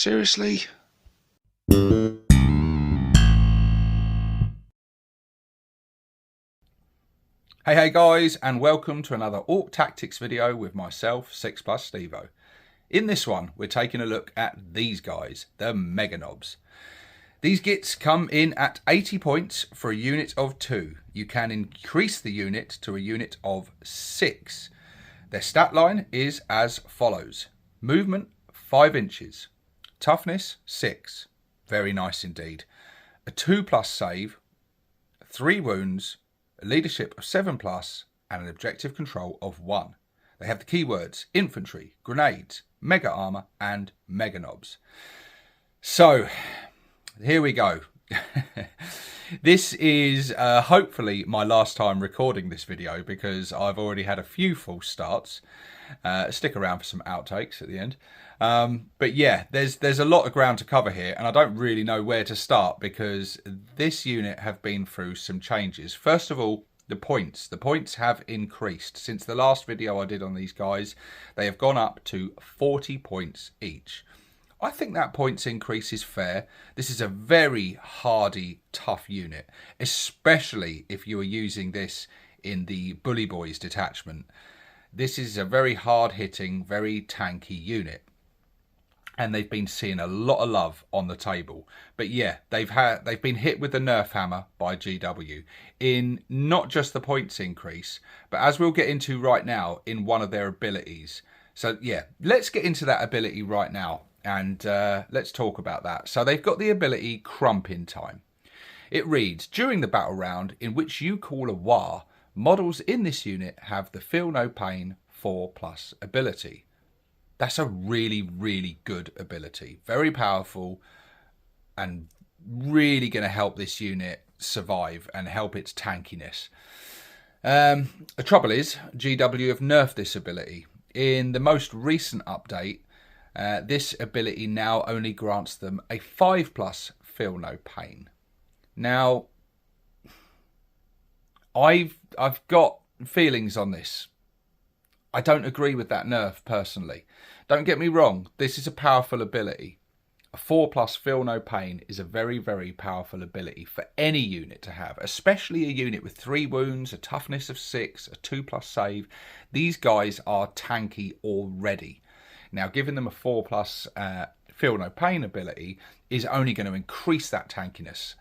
Seriously? Hey guys, and welcome to another Ork Tactics video with myself, 6+ Stevo. In this one, we're taking a look at these guys, the Meganobz. These gits come in at 80 points for a unit of 2. You can increase the unit to a unit of 6. Their stat line is as follows. Movement, 5 inches. Toughness, 6. Very nice indeed. A 2+ save, 3 wounds, a leadership of 7+, and an objective control of 1. They have the keywords infantry, grenades, mega armor, and Meganobz. So, here we go. This is hopefully my last time recording this video because I've already had a few false starts. Stick around for some outtakes at the end. But yeah, there's a lot of ground to cover here, and I don't really know where to start because this unit have been through some changes. First of all, the points. The points have increased. Since the last video I did on these guys, they have gone up to 40 points each. I think that points increase is fair. This is a very hardy, tough unit, especially if you are using this in the Bully Boys detachment. This is a very hard-hitting, very tanky unit. And they've been seeing a lot of love on the table. But yeah, they've been hit with the nerf hammer by GW in not just the points increase, but as we'll get into right now, in one of their abilities. So yeah, let's get into that ability right now and let's talk about that. So they've got the ability Crump in Time. It reads, during the battle round in which you call a war, models in this unit have the Feel No Pain 4+ ability. That's a really, really good ability. Very powerful and really going to help this unit survive and help its tankiness. The trouble is, GW have nerfed this ability. In the most recent update, this ability now only grants them a 5+ Feel No Pain. Now, I've got feelings on this. I don't agree with that nerf personally. Don't get me wrong, this is a powerful ability. A 4+ Feel No Pain is a very, very powerful ability for any unit to have, especially a unit with 3 wounds, a toughness of 6, a 2+ save. These guys are tanky already. Now, giving them a 4+ Feel No Pain ability is only going to increase that tankiness.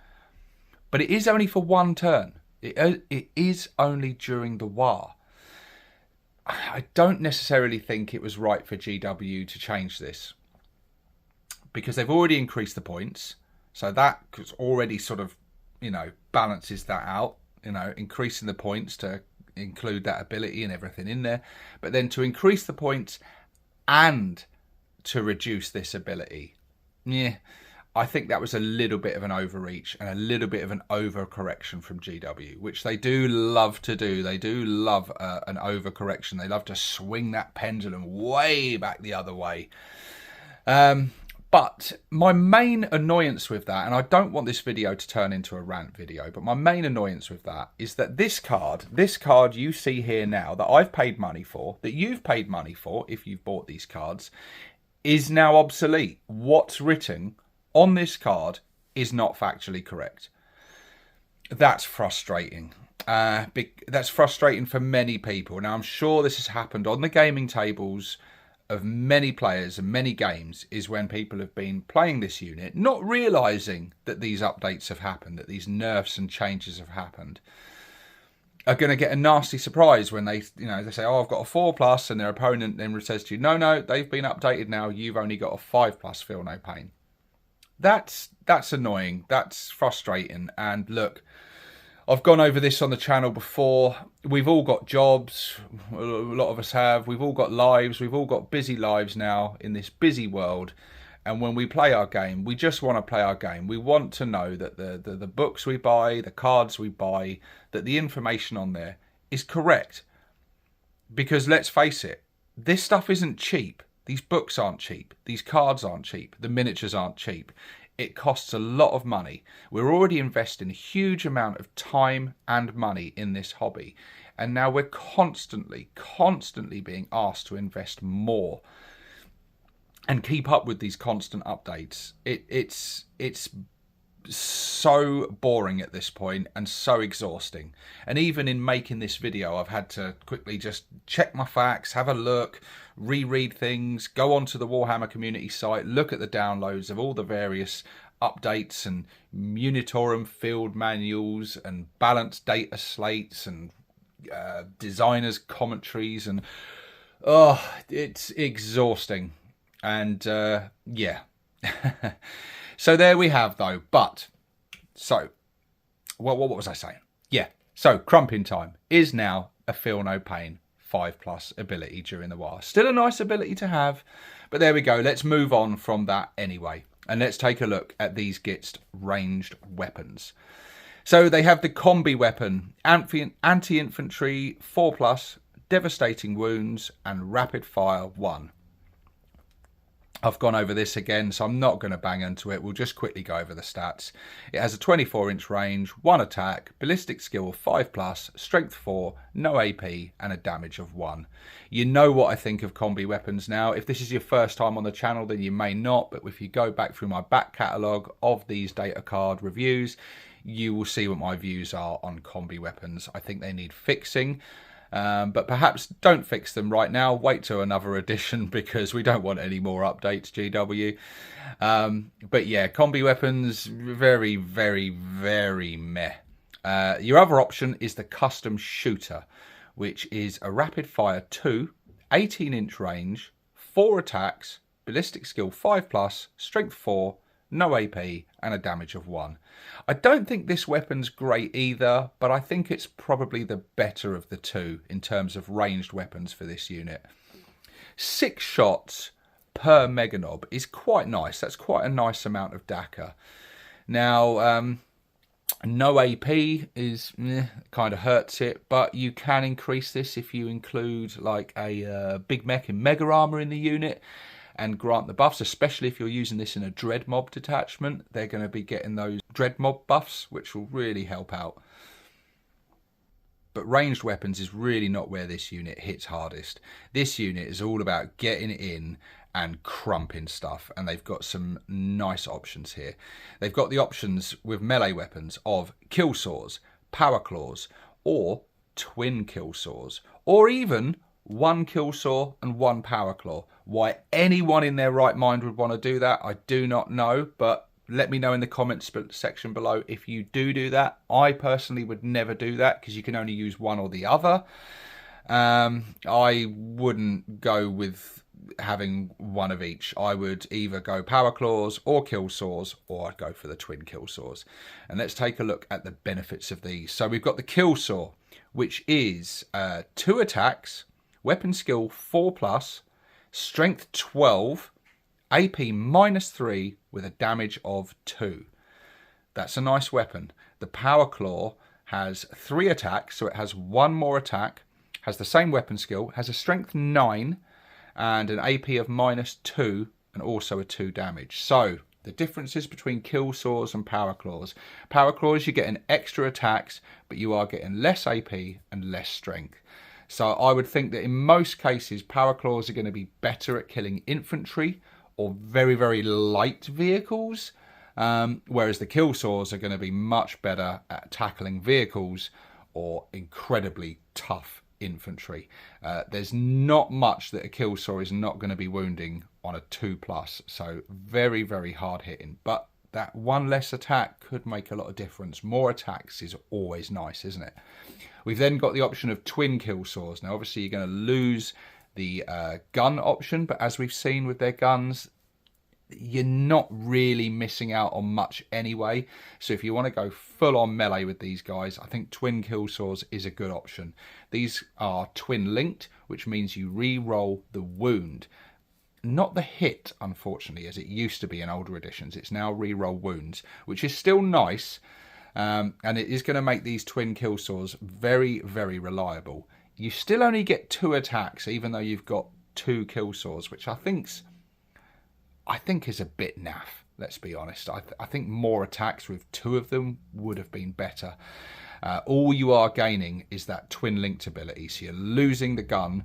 But it is only for one turn. It is only during the war. I don't necessarily think it was right for GW to change this because they've already increased the points. So that already sort of, balances that out, increasing the points to include that ability and everything in there. But then to increase the points and to reduce this ability, yeah, I think that was a little bit of an overreach and a little bit of an overcorrection from GW, which they do love to do. They do love an overcorrection. They love to swing that pendulum way back the other way. But my main annoyance with that, and I don't want this video to turn into a rant video, but my main annoyance with that is that this card you see here now that I've paid money for, that you've paid money for if you've bought these cards, is now obsolete. What's written on this card is not factually correct. That's frustrating. That's frustrating for many people. Now, I'm sure this has happened on the gaming tables of many players and many games, is when people have been playing this unit, not realising that these updates have happened, that these nerfs and changes have happened, are going to get a nasty surprise when they say, oh, I've got a 4+, and their opponent then says to you, no, they've been updated now, you've only got a 5+ Feel No Pain. That's annoying. That's frustrating. And look, I've gone over this on the channel before. We've all got jobs. A lot of us have. We've all got lives. We've all got busy lives now in this busy world. And when we play our game, we just want to play our game. We want to know that the books we buy, the cards we buy, that the information on there is correct. Because let's face it, this stuff isn't cheap. These books aren't cheap. These cards aren't cheap. The miniatures aren't cheap. It costs a lot of money. We're already investing a huge amount of time and money in this hobby. And now we're constantly being asked to invest more. and keep up with these constant updates. It's so boring at this point and so exhausting. And even in making this video, I've had to quickly just check my facts, have a look, reread things, go onto the Warhammer community site, look at the downloads of all the various updates and Unitorum field manuals and balanced data slates and designers' commentaries, and oh, it's exhausting. And yeah. So there we have, though. But, so, what was I saying? Yeah, so Crumping Time is now a Feel No Pain 5+ ability during the war. Still a nice ability to have, but there we go. Let's move on from that anyway. And let's take a look at these Git's ranged weapons. So they have the combi weapon, anti-infantry 4+, devastating wounds, and rapid fire 1. I've gone over this again, so I'm not going to bang into it. We'll just quickly go over the stats. It has a 24-inch range, 1 attack, ballistic skill 5+, strength 4, no AP, and a damage of 1. You know what I think of combi weapons now. If this is your first time on the channel, then you may not, but if you go back through my back catalogue of these data card reviews, you will see what my views are on combi weapons. I think they need fixing. But perhaps don't fix them right now. Wait till another edition because we don't want any more updates, GW. But yeah, combi weapons, very, very, very meh. Your other option is the custom shooter, which is a rapid fire 2, 18-inch range, 4 attacks, ballistic skill 5+, strength 4, no AP, and a damage of 1. I don't think this weapon's great either, but I think it's probably the better of the two in terms of ranged weapons for this unit. 6 shots per Meganobz is quite nice. That's quite a nice amount of DACA. Now, no AP is kind of hurts it, but you can increase this if you include like a big mech in mega armor in the unit and grant the buffs, especially if you're using this in a dread mob detachment. They're going to be getting those dread mob buffs, which will really help out. But ranged weapons is really not where this unit hits hardest. This unit is all about getting in and crumping stuff, and they've got some nice options here. They've got the options with melee weapons of kill saws, power claws, or twin kill saws, or even 1 kill saw and 1 power claw. Why anyone in their right mind would want to do that, I do not know, but let me know in the comments section below if you do that. I personally would never do that because you can only use one or the other. I wouldn't go with having one of each. I would either go power claws or kill saws, or I'd go for the twin kill saws. And let's take a look at the benefits of these. So we've got the kill saw, which is 2 attacks, weapon skill 4+, strength 12, AP -3 with a damage of 2. That's a nice weapon. The power claw has 3 attacks, so it has 1 more attack, has the same weapon skill, has a strength 9 and an AP of -2 and also a 2 damage. So the differences between kill saws and power claws. Power claws, you're getting extra attacks, but you are getting less AP and less strength. So I would think that in most cases, power claws are going to be better at killing infantry or very, very light vehicles, whereas the kill saws are going to be much better at tackling vehicles or incredibly tough infantry. There's not much that a kill saw is not going to be wounding on a 2+, so very, very hard hitting. But that 1 less attack could make a lot of difference. More attacks is always nice, isn't it? We've then got the option of twin kill saws. Now, obviously, you're going to lose the gun option, but as we've seen with their guns, you're not really missing out on much anyway. So if you want to go full on melee with these guys, I think twin kill saws is a good option. These are twin linked, which means you re-roll the wound. Not the hit, unfortunately, as it used to be in older editions. It's now re-roll wounds, which is still nice. And it is going to make these twin kill saws very, very reliable. You still only get 2 attacks, even though you've got 2 kill saws, which I think is a bit naff, let's be honest. I think more attacks with 2 of them would have been better. All you are gaining is that twin linked ability. So you're losing the gun,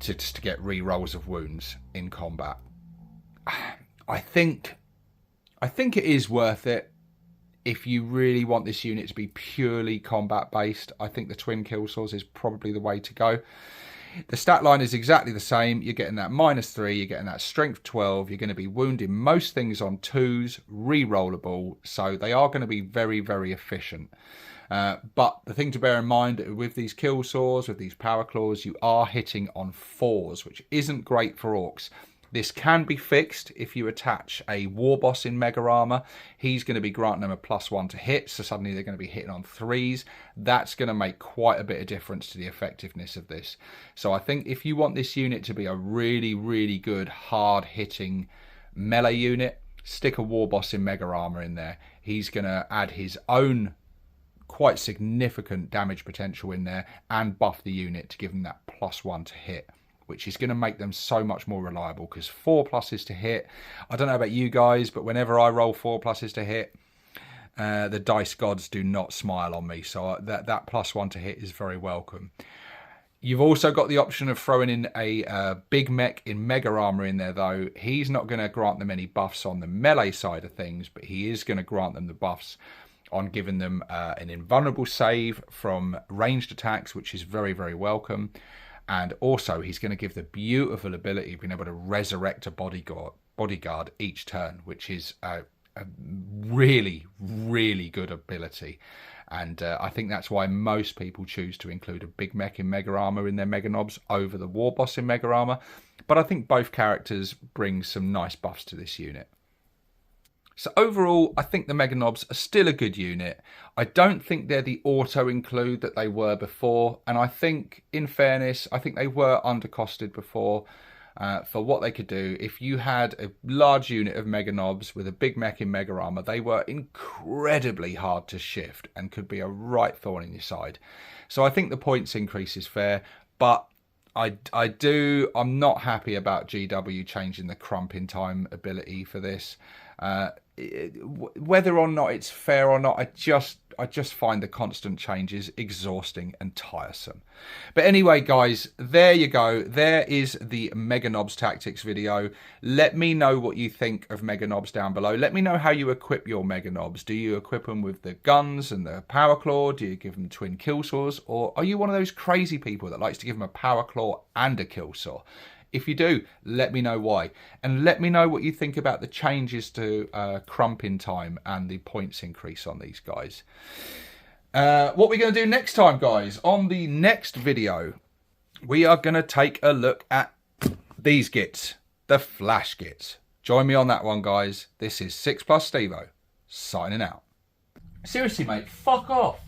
just to get re-rolls of wounds in combat. I think it is worth it if you really want this unit to be purely combat based. I think the twin kill saws is probably the way to go. The stat line is exactly the same. You're getting that -3, you're getting that strength 12, you're going to be wounding most things on 2s, re-rollable, so they are going to be very, very efficient. But the thing to bear in mind with these kill saws, with these power claws, you are hitting on 4s, which isn't great for orcs. This can be fixed if you attach a war boss in Mega Armor. He's going to be granting them a +1 to hit, so suddenly they're going to be hitting on 3s. That's going to make quite a bit of difference to the effectiveness of this. So I think if you want this unit to be a really, really good, hard-hitting melee unit, stick a war boss in Mega Armor in there. He's going to add his own quite significant damage potential in there and buff the unit to give them that +1 to hit, which is going to make them so much more reliable, because 4+ to hit, I don't know about you guys, but whenever I roll 4+ to hit, the dice gods do not smile on me, so that +1 to hit is very welcome. You've also got the option of throwing in a big mech in Mega Armor in there, though. He's not going to grant them any buffs on the melee side of things, but he is going to grant them the buffs on giving them an invulnerable save from ranged attacks, which is very, very welcome. And also, he's going to give the beautiful ability of being able to resurrect a bodyguard each turn, which is a really, really good ability. And I think that's why most people choose to include a big mech in Mega Armor in their Meganobz over the war boss in Mega Armor. But I think both characters bring some nice buffs to this unit. So overall, I think the Meganobz are still a good unit. I don't think they're the auto-include that they were before. And I think, in fairness, I think they were undercosted before for what they could do. If you had a large unit of Meganobz with a big mech in Mega Armor, they were incredibly hard to shift and could be a right thorn in your side. So I think the points increase is fair, but I'm not happy about GW changing the crump in time ability for this. Whether or not it's fair or not, I just find the constant changes exhausting and tiresome. But anyway, guys, there you go. There is the Meganobz Tactics video. Let me know what you think of Meganobz down below. Let me know how you equip your Meganobz. Do you equip them with the guns and the power claw? Do you give them twin kill saws? Or are you one of those crazy people that likes to give them a power claw and a kill saw? If you do, let me know why. And let me know what you think about the changes to crump in time and the points increase on these guys. What we're going to do next time, guys, on the next video, we are going to take a look at these gits, the flash gits. Join me on that one, guys. This is 6+ Stevo, signing out. Seriously, mate, fuck off.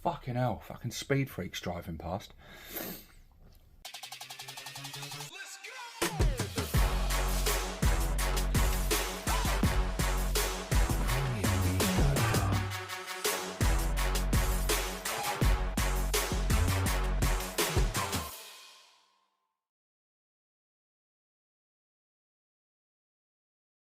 Fucking hell, fucking speed freaks driving past.